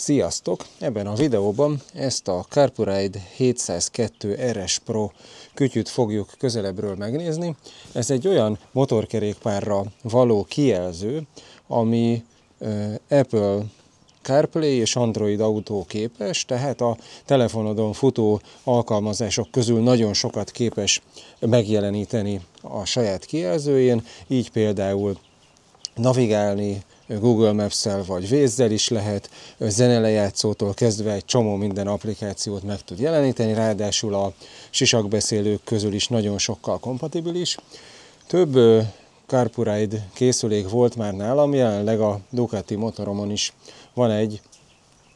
Sziasztok! Ebben a videóban ezt a CarPuride 702 RS Pro kütyüt fogjuk közelebbről megnézni. Ez egy olyan motorkerékpárra való kijelző, ami Apple CarPlay és Android Auto képes, tehát a telefonodon futó alkalmazások közül nagyon sokat képes megjeleníteni a saját kijelzőjén, így például navigálni, Google Maps-szel vagy Waze-zel is lehet, zenelejátszótól kezdve egy csomó minden applikációt meg tud jeleníteni, ráadásul a sisakbeszélők közül is nagyon sokkal kompatibilis. Több CarPuride készülék volt már nálam, jelenleg a Ducati motoromon is van egy,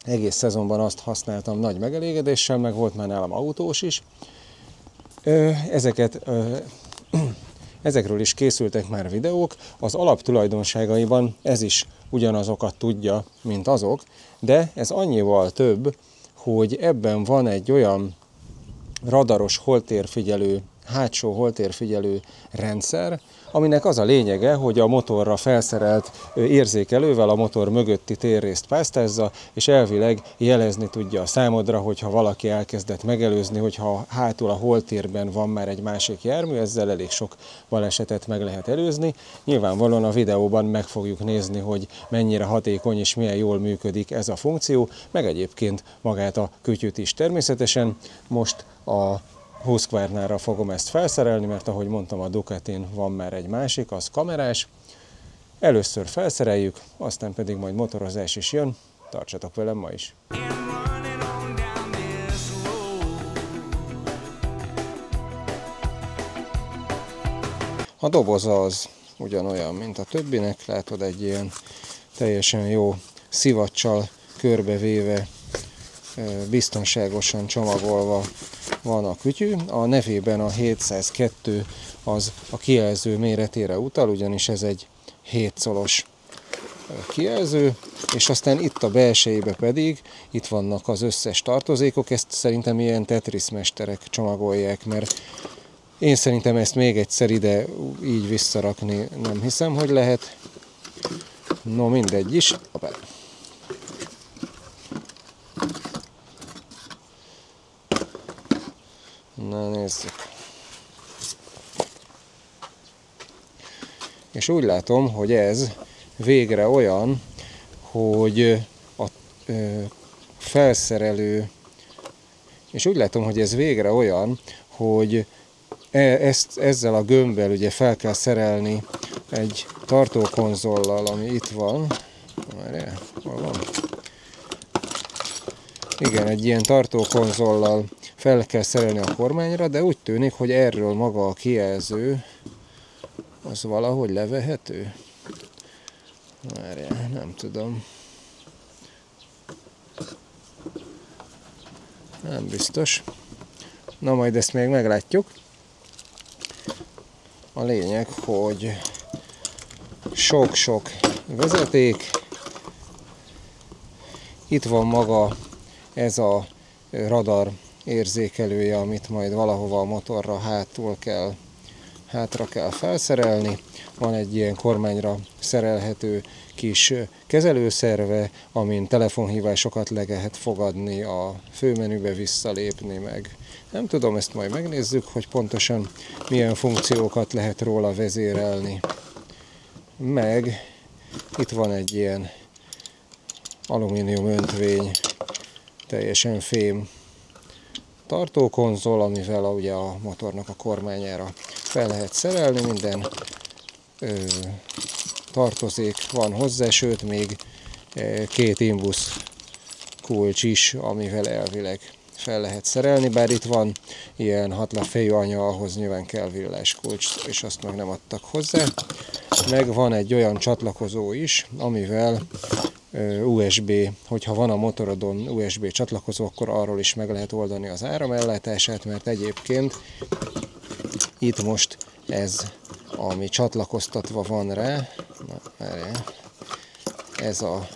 egész szezonban azt használtam nagy megelégedéssel, meg volt már nálam autós is. Ezekről is készültek már videók, az alaptulajdonságaiban ez is ugyanazokat tudja, mint azok, de ez annyival több, hogy ebben van egy olyan radaros holtérfigyelő, hátsó holtérfigyelő rendszer, aminek az a lényege, hogy a motorra felszerelt érzékelővel a motor mögötti térrészt pásztázza, és elvileg jelezni tudja a számodra, hogyha valaki elkezdett megelőzni, hogyha hátul a holtérben van már egy másik jármű, ezzel elég sok balesetet meg lehet előzni. Nyilvánvalóan a videóban meg fogjuk nézni, hogy mennyire hatékony és milyen jól működik ez a funkció, meg egyébként magát a kütyüt is természetesen. Most a Husqvarnára fogom ezt felszerelni, mert ahogy mondtam, a Ducatin van már egy másik, az kamerás. Először felszereljük, aztán pedig majd motorozás is jön. Tartsatok velem ma is! A doboza az ugyanolyan, mint a többinek. Látod, egy ilyen teljesen jó szivacsal körbevéve, biztonságosan csomagolva van a kütyű. A nevében a 702 az a kijelző méretére utal, ugyanis ez egy 7 colos kijelző, és aztán itt a belsejébe pedig itt vannak az összes tartozékok. Ezt szerintem ilyen Tetris mesterek csomagolják, mert én szerintem ezt még egyszer ide így visszarakni nem hiszem, hogy lehet. No, mindegy is. Na, nézzük. És úgy látom, hogy ez végre olyan, hogy a felszerelő, és úgy látom, hogy ez végre olyan, hogy ezzel a gömbbel ugye fel kell szerelni egy tartókonzollal, ami itt van. Várjál, hol van? Igen, egy ilyen tartókonzollal fel kell szerelni a kormányra, de úgy tűnik, hogy erről maga a kijelző az valahogy levehető. Várjál, nem tudom. Nem biztos. Na, majd ezt még meglátjuk. A lényeg, hogy sok-sok vezeték. Itt van maga ez a radar érzékelője, amit majd valahova a motorra hátra kell felszerelni. Van egy ilyen kormányra szerelhető kis kezelőszerve, amin telefonhívásokat le lehet fogadni, a főmenübe visszalépni meg. Nem tudom, ezt majd megnézzük, hogy pontosan milyen funkciókat lehet róla vezérelni. Meg itt van egy ilyen alumínium öntvény, teljesen fém tartókonzol, amivel ugye a motornak a kormányára fel lehet szerelni, minden tartozék van hozzá, sőt még két imbusz kulcs is, amivel elvileg fel lehet szerelni, bár itt van ilyen hatlapfejű anya, ahhoz nyilván kell villás kulcs, és azt meg nem adtak hozzá. Meg van egy olyan csatlakozó is, amivel USB, hogyha van a motorodon USB csatlakozó, akkor arról is meg lehet oldani az áramellátását, mert egyébként itt most ez, ami csatlakoztatva van rá, ez a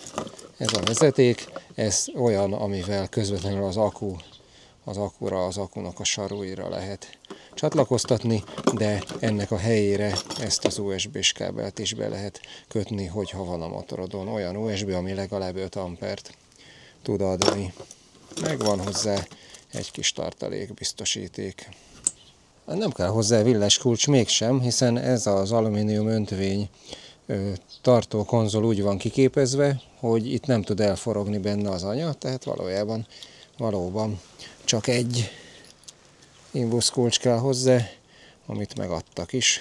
vezeték, ez olyan, amivel közvetlenül az akunak a saruira lehet csatlakoztatni, de ennek a helyére ezt az USB-s kábelt is be lehet kötni, hogyha van a motorodon olyan USB, ami legalább 5 ampert tud adni. Megvan hozzá egy kis tartalékbiztosíték. Nem kell hozzá villeskulcs mégsem, hiszen ez az alumínium öntvény tartó konzol úgy van kiképezve, hogy itt nem tud elforogni benne az anya, tehát valóban csak egy imbuszkulcs kell hozzá, amit megadtak is.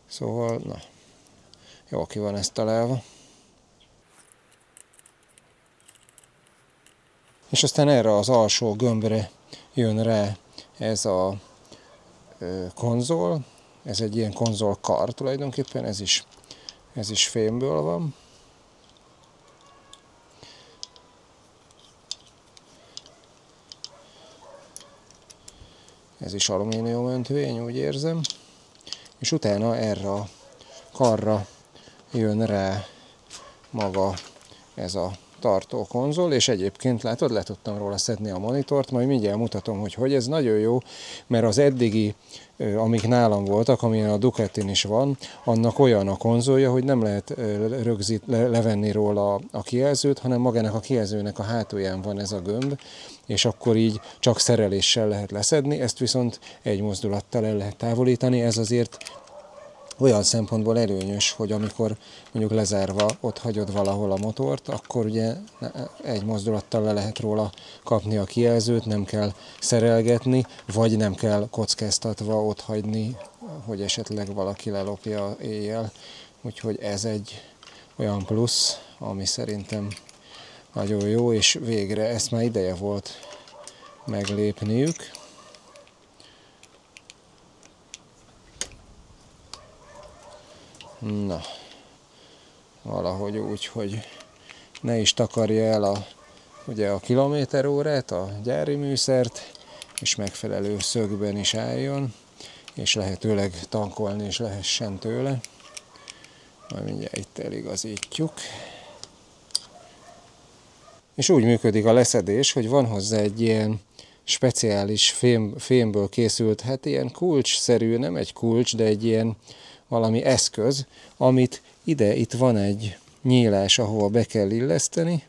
Szóval, na, jó ki van ez találva. És aztán erre az alsó gömbre jön rá ez a konzol. Ez egy ilyen konzolkar tulajdonképpen, ez is fémből van. Ez is alumínium öntvény, úgy érzem. És utána erre a karra jön rá maga ez a tartó konzol, és egyébként látod, le tudtam róla szedni a monitort, majd mindjárt mutatom, hogy ez nagyon jó, mert az eddigi, amik nálam voltak, amilyen a Ducatin is van, annak olyan a konzolja, hogy nem lehet levenni róla a kijelzőt, hanem magának a kijelzőnek a hátulján van ez a gömb, és akkor így csak szereléssel lehet leszedni, ezt viszont egy mozdulattal el lehet távolítani, ez azért olyan szempontból előnyös, hogy amikor mondjuk lezárva ott hagyod valahol a motort, akkor ugye egy mozdulattal le lehet róla kapni a kijelzőt, nem kell szerelgetni, vagy nem kell kockáztatva ott hagyni, hogy esetleg valaki lelopja éjjel. Úgyhogy ez egy olyan plusz, ami szerintem nagyon jó, és végre ezt már ideje volt meglépniük. Na, valahogy úgy, hogy ne is takarja el ugye a kilométerórát, a gyári műszert, és megfelelő szögben is álljon, és lehetőleg tankolni is lehessen tőle. Majd mindjárt itt eligazítjuk. És úgy működik a leszedés, hogy van hozzá egy ilyen speciális fémből készült, hát ilyen kulcsszerű, nem egy kulcs, de egy ilyen valami eszköz, amit itt van egy nyílás, ahova be kell illeszteni,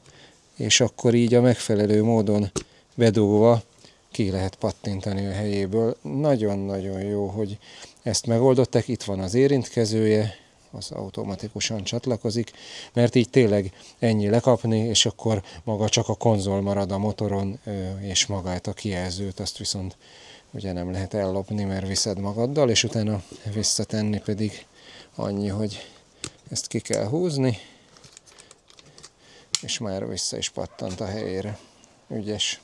és akkor így a megfelelő módon bedugva ki lehet pattintani a helyéből. Nagyon-nagyon jó, hogy ezt megoldották, itt van az érintkezője, az automatikusan csatlakozik, mert így tényleg ennyi lekapni, és akkor maga csak a konzol marad a motoron, és magát a kijelzőt, azt viszont ugye nem lehet ellopni, mert viszed magaddal, és utána visszatenni pedig annyi, hogy ezt ki kell húzni, és már vissza is pattant a helyére. Ügyes.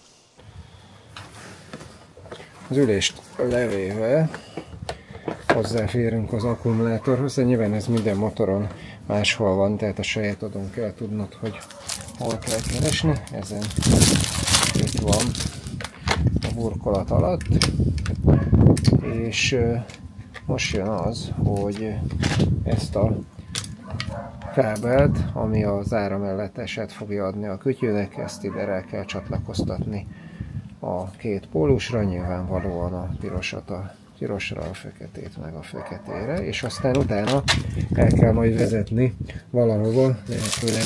Az ülést levéve hozzáférünk az akkumulátorhoz, de nyilván ez minden motoron máshol van, tehát a sajátodon kell tudnod, hogy hol kell keresni. Ezen itt van a burkolat alatt, és most jön az, hogy ezt a kábelt, ami az áramelleteset fogja adni a kütyűnek, ezt ide rá kell csatlakoztatni a két pólusra, nyilvánvalóan a pirosat a pirosra, a feketét meg a feketére, és aztán utána el kell majd vezetni valahova, lehetőleg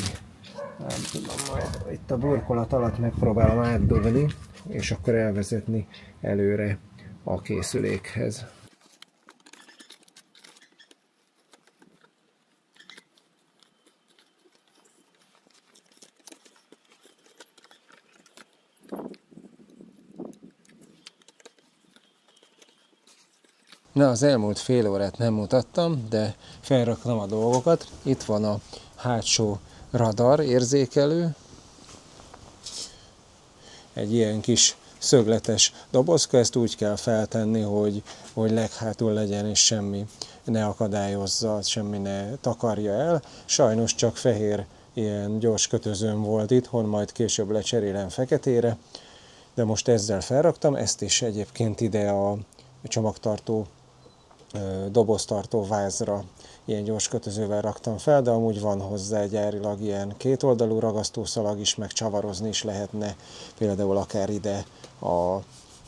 nem tudom, majd itt a burkolat alatt megpróbálom átdugni, és akkor elvezetni előre a készülékhez. Na, az elmúlt fél órát nem mutattam, de felraktam a dolgokat. Itt van a hátsó radar érzékelő. Egy ilyen kis szögletes dobozka, ezt úgy kell feltenni, hogy leghátul legyen, és semmi ne akadályozza, semmi ne takarja el. Sajnos csak fehér ilyen gyors kötözőm volt itthon, majd később lecserélem feketére, de most ezzel felraktam, ezt is egyébként ide a csomagtartó doboztartó vázra ilyen gyors kötözővel raktam fel, de amúgy van hozzá gyárilag ilyen kétoldalú ragasztószalag is, meg csavarozni is lehetne, például akár ide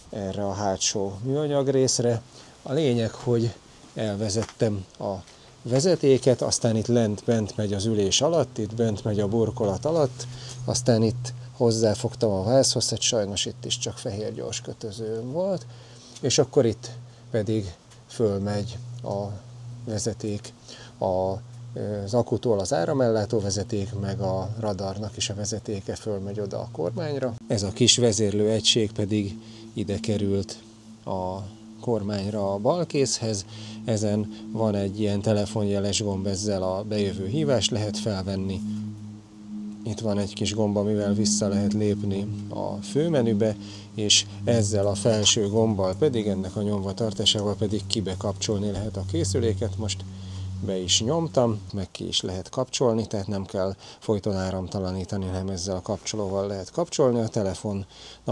erre a hátsó műanyag részre. A lényeg, hogy elvezettem a vezetéket, aztán itt bent megy az ülés alatt, itt bent megy a burkolat alatt, aztán itt hozzáfogtam a vázhoz, hát sajnos itt is csak fehér gyors kötözőm volt, és akkor itt pedig fölmegy a vezeték az akutól az áramellátó vezeték, meg a radarnak is a vezetéke fölmegy oda a kormányra. Ez a kis vezérlő egység pedig ide került a kormányra a balkészhez. Ezen van egy ilyen telefonjeles gomb, ezzel a bejövő hívást lehet felvenni. Itt van egy kis gomb, amivel vissza lehet lépni a főmenübe, és ezzel a felső gombbal pedig, ennek a nyomvatartásával pedig kibekapcsolni lehet a készüléket. Most be is nyomtam, meg ki is lehet kapcsolni, tehát nem kell folyton áramtalanítani, hanem ezzel a kapcsolóval lehet kapcsolni. A telefonnal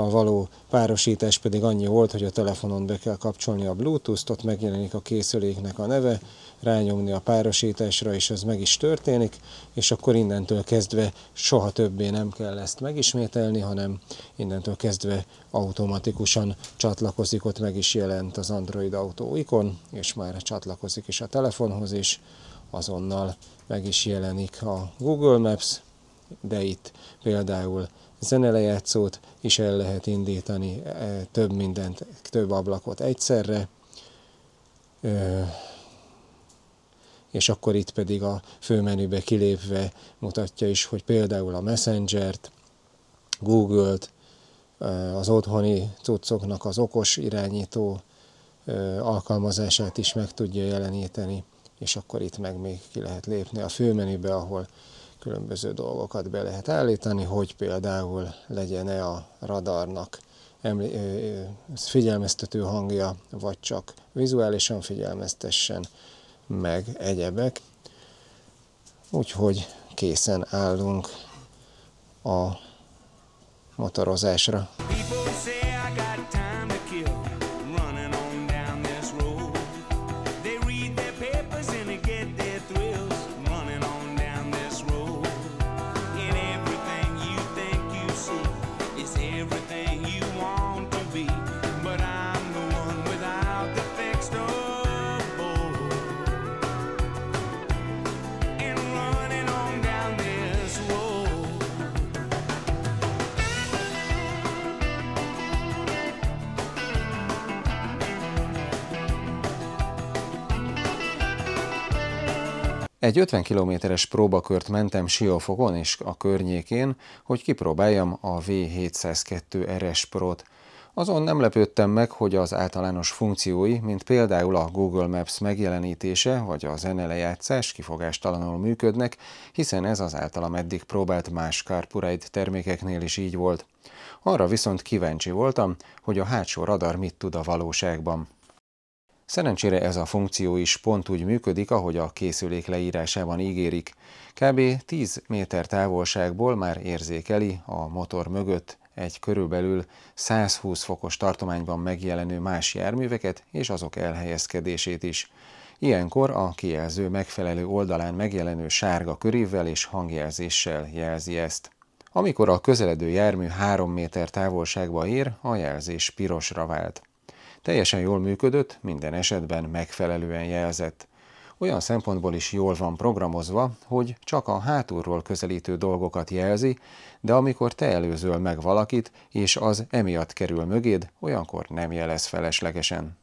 való párosítás pedig annyi volt, hogy a telefonon be kell kapcsolni a Bluetooth-t, ott megjelenik a készüléknek a neve, rányomni a párosításra, és ez meg is történik, és akkor innentől kezdve soha többé nem kell ezt megismételni, hanem innentől kezdve automatikusan csatlakozik, ott meg is jelent az Android Auto ikon, és már csatlakozik is a telefonhoz, és azonnal meg is jelenik a Google Maps, de itt például zenelejátszót is el lehet indítani, több mindent, több ablakot egyszerre, és akkor itt pedig a főmenübe kilépve mutatja is, hogy például a Messengert, Google-t, az otthoni cuccoknak az okos irányító alkalmazását is meg tudja jeleníteni, és akkor itt meg még ki lehet lépni a főmenübe, ahol különböző dolgokat be lehet állítani, hogy például legyen-e a radarnak figyelmeztető hangja, vagy csak vizuálisan figyelmeztessen, meg egyebek. Úgyhogy készen állunk a motorozásra. Egy 50 kilométeres próbakört mentem Siófokon és a környékén, hogy kipróbáljam a V702 RS Pro-t. Azon nem lepődtem meg, hogy az általános funkciói, mint például a Google Maps megjelenítése vagy a zenelejátszás kifogástalanul működnek, hiszen ez az általam eddig próbált más CarPuride termékeknél is így volt. Arra viszont kíváncsi voltam, hogy a hátsó radar mit tud a valóságban. Szerencsére ez a funkció is pont úgy működik, ahogy a készülék leírásában ígérik. Kb. 10 méter távolságból már érzékeli a motor mögött egy körülbelül 120 fokos tartományban megjelenő más járműveket és azok elhelyezkedését is. Ilyenkor a kijelző megfelelő oldalán megjelenő sárga körívvel és hangjelzéssel jelzi ezt. Amikor a közeledő jármű 3 méter távolságba ér, a jelzés pirosra vált. Teljesen jól működött, minden esetben megfelelően jelzett. Olyan szempontból is jól van programozva, hogy csak a hátulról közelítő dolgokat jelzi, de amikor te előzöl meg valakit, és az emiatt kerül mögéd, olyankor nem jelez feleslegesen.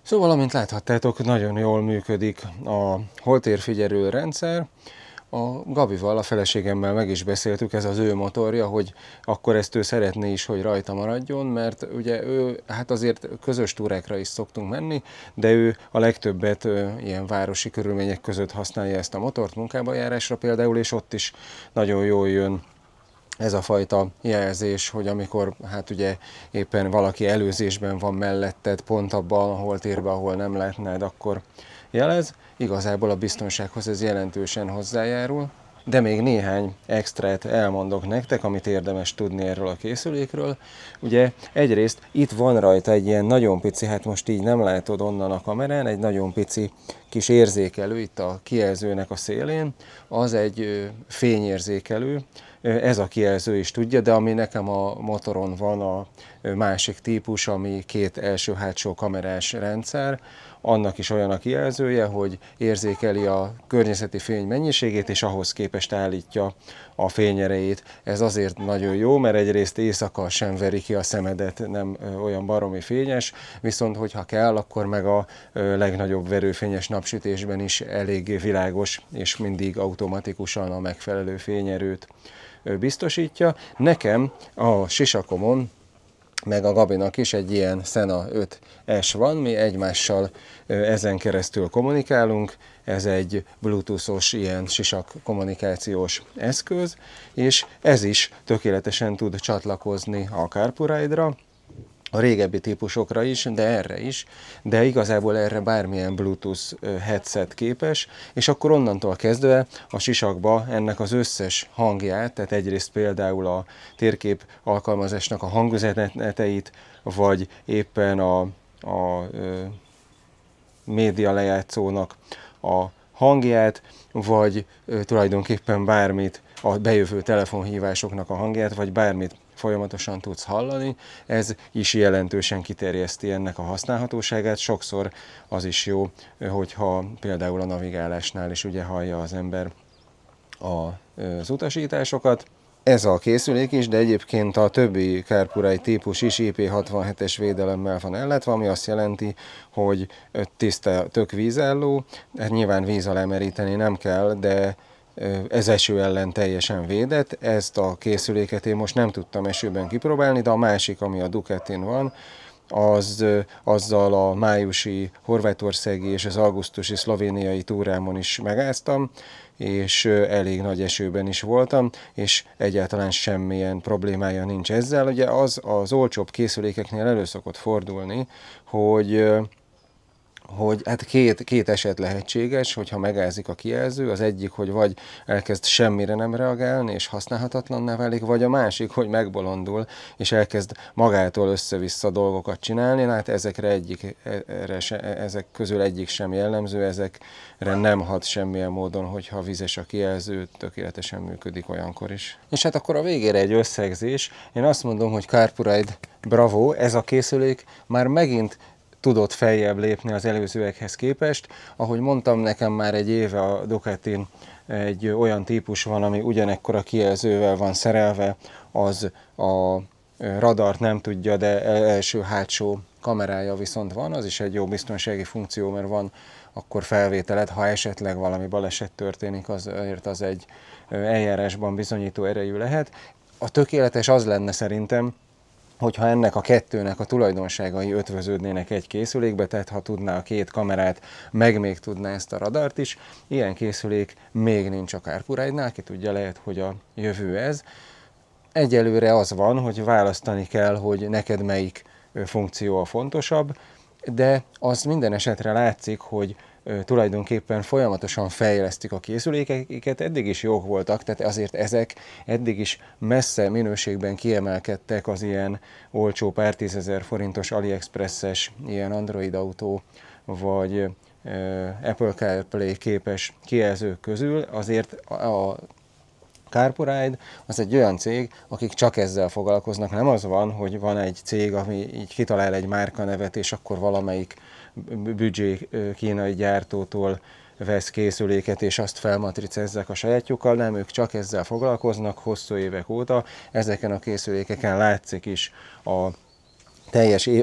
Szóval, amint láthattátok, nagyon jól működik a holtérfigyelő rendszer. A Gabival, a feleségemmel meg is beszéltük, ez az ő motorja, hogy akkor ezt ő szeretné is, hogy rajta maradjon, mert ugye ő, hát azért közös túrákra is szoktunk menni, de ő a legtöbbet ilyen városi körülmények között használja ezt a motort, munkába járásra például, és ott is nagyon jól jön ez a fajta jelzés, hogy amikor hát ugye éppen valaki előzésben van melletted, pont abban a holtérben, ahol nem látnád, akkor jelez. Igazából a biztonsághoz ez jelentősen hozzájárul, de még néhány extrát elmondok nektek, amit érdemes tudni erről a készülékről. Ugye egyrészt itt van rajta egy ilyen nagyon pici, hát most így nem látod onnan a kamerán, egy nagyon pici kis érzékelő itt a kijelzőnek a szélén, az egy fényérzékelő, ez a kijelző is tudja, de ami nekem a motoron van a másik típus, ami két első-hátsó kamerás rendszer, annak is olyan a kijelzője, hogy érzékeli a környezeti fény mennyiségét, és ahhoz képest állítja a fényerejét. Ez azért nagyon jó, mert egyrészt éjszaka sem veri ki a szemedet, nem olyan baromi fényes, viszont hogyha kell, akkor meg a legnagyobb verőfényes napsütésben is elég világos, és mindig automatikusan a megfelelő fényerőt biztosítja. Nekem a sisakomon, meg a Gabinak is egy ilyen Sena 5S van, mi egymással ezen keresztül kommunikálunk, ez egy bluetoothos ilyen sisak kommunikációs eszköz, és ez is tökéletesen tud csatlakozni a CarPuride-ra, a régebbi típusokra is, de erre is, de igazából erre bármilyen Bluetooth headset képes, és akkor onnantól kezdve a sisakba ennek az összes hangját, tehát egyrészt például a térkép alkalmazásnak a hangüzeneteit, vagy éppen a média lejátszónak a hangját, vagy tulajdonképpen bármit, a bejövő telefonhívásoknak a hangját, vagy bármit folyamatosan tudsz hallani, ez is jelentősen kiterjeszti ennek a használhatóságát. Sokszor az is jó, hogyha például a navigálásnál is ugye hallja az ember az utasításokat. Ez a készülék is, de egyébként a többi CarPuride típus is IP67-es védelemmel van ellátva, ami azt jelenti, hogy tiszta, tök vízálló, nyilván víz alá meríteni nem kell, de ez eső ellen teljesen védett. Ezt a készüléket én most nem tudtam esőben kipróbálni, de a másik, ami a Ducatin van, azzal a májusi horvátországi és az augusztusi szlovéniai túrámon is megáztam, és elég nagy esőben is voltam, és egyáltalán semmilyen problémája nincs ezzel. Ugye az olcsóbb készülékeknél elő szokott fordulni, hogy hát két eset lehetséges, hogyha megázik a kijelző, az egyik, hogy vagy elkezd semmire nem reagálni, és használhatatlanná válik, vagy a másik, hogy megbolondul, és elkezd magától össze-vissza dolgokat csinálni. Hát ezek közül egyik sem jellemző, ezekre nem hat semmilyen módon, hogyha vizes a kijelző, tökéletesen működik olyankor is. És hát akkor a végére egy összegzés. Én azt mondom, hogy CarPuride bravo, ez a készülék már megint tudott feljebb lépni az előzőekhez képest. Ahogy mondtam, nekem már egy éve a Ducatin egy olyan típus van, ami ugyanekkora kijelzővel van szerelve, az a radart nem tudja, de első-hátsó kamerája viszont van, az is egy jó biztonsági funkció, mert van akkor felvételed, ha esetleg valami baleset történik, azért az egy eljárásban bizonyító erejű lehet. A tökéletes az lenne szerintem, hogyha ennek a kettőnek a tulajdonságai ötvöződnének egy készülékbe, tehát ha tudná a két kamerát, meg még tudná ezt a radart is, ilyen készülék még nincs a CarPuride-nál, ki tudja, lehet, hogy a jövő ez. Egyelőre az van, hogy választani kell, hogy neked melyik funkció a fontosabb, de az minden esetre látszik, hogy tulajdonképpen folyamatosan fejlesztik a készülékeket, eddig is jók voltak, tehát azért ezek eddig is messze minőségben kiemelkedtek az ilyen olcsó pár tízezer forintos AliExpress-es ilyen Android autó vagy Apple CarPlay képes kijelzők közül. Azért a CarPuride az egy olyan cég, akik csak ezzel foglalkoznak. Nem az van, hogy van egy cég, ami így kitalál egy márkanevet, és akkor valamelyik büdzsé kínai gyártótól vesz készüléket, és azt felmatricezzák a sajátjukkal, nem, ők csak ezzel foglalkoznak hosszú évek óta. Ezeken a készülékeken látszik is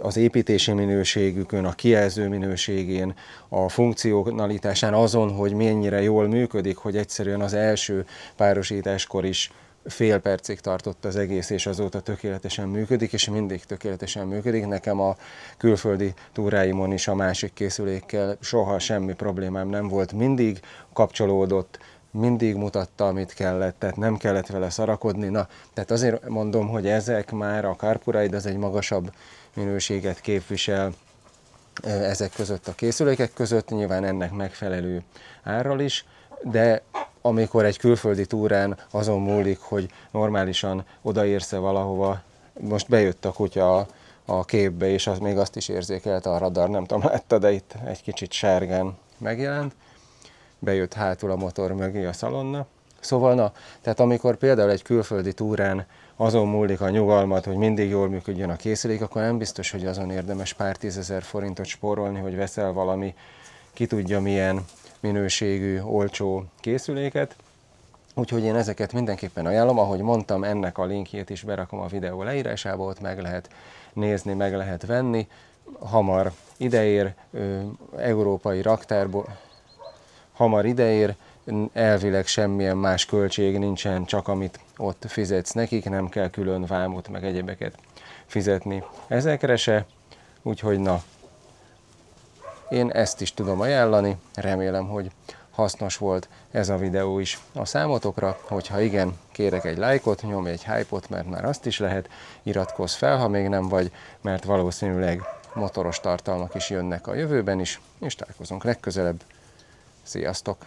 az építési minőségükön, a kijelző minőségén, a funkcionalitásán, azon, hogy mennyire jól működik, hogy egyszerűen az első párosításkor is fél percig tartott az egész, és azóta tökéletesen működik, és mindig tökéletesen működik. Nekem a külföldi túráimon is a másik készülékkel soha semmi problémám nem volt, mindig kapcsolódott, mindig mutatta, amit kellett, tehát nem kellett vele szarakodni. Na, tehát azért mondom, hogy ezek már, a CarPuride az egy magasabb minőséget képvisel ezek között a készülékek között, nyilván ennek megfelelő árral is, de amikor egy külföldi túrán azon múlik, hogy normálisan odaérsz-e valahova, most bejött a kutya a képbe, és még azt is érzékelte a radar, nem tudom, látta, de itt egy kicsit sárgán megjelent, bejött hátul a motor mögé a szalonna. Szóval na, tehát amikor például egy külföldi túrán azon múlik a nyugalmat, hogy mindig jól működjön a készülék, akkor nem biztos, hogy azon érdemes pár 10 000 forintot spórolni, hogy veszel valami ki tudja milyen minőségű, olcsó készüléket. Úgyhogy én ezeket mindenképpen ajánlom, ahogy mondtam, ennek a linkjét is berakom a videó leírásába, ott meg lehet nézni, meg lehet venni. Hamar ideér, európai raktárból, hamar ideér, elvileg semmilyen más költség nincsen, csak amit ott fizetsz nekik, nem kell külön vámot, meg egyebeket fizetni ezekre se. Úgyhogy na, én ezt is tudom ajánlani, remélem, hogy hasznos volt ez a videó is a számotokra. Hogyha igen, kérek egy lájkot, nyomj egy hype-ot, mert már azt is lehet, iratkozz fel, ha még nem vagy, mert valószínűleg motoros tartalmak is jönnek a jövőben is, és találkozunk legközelebb. Sziasztok!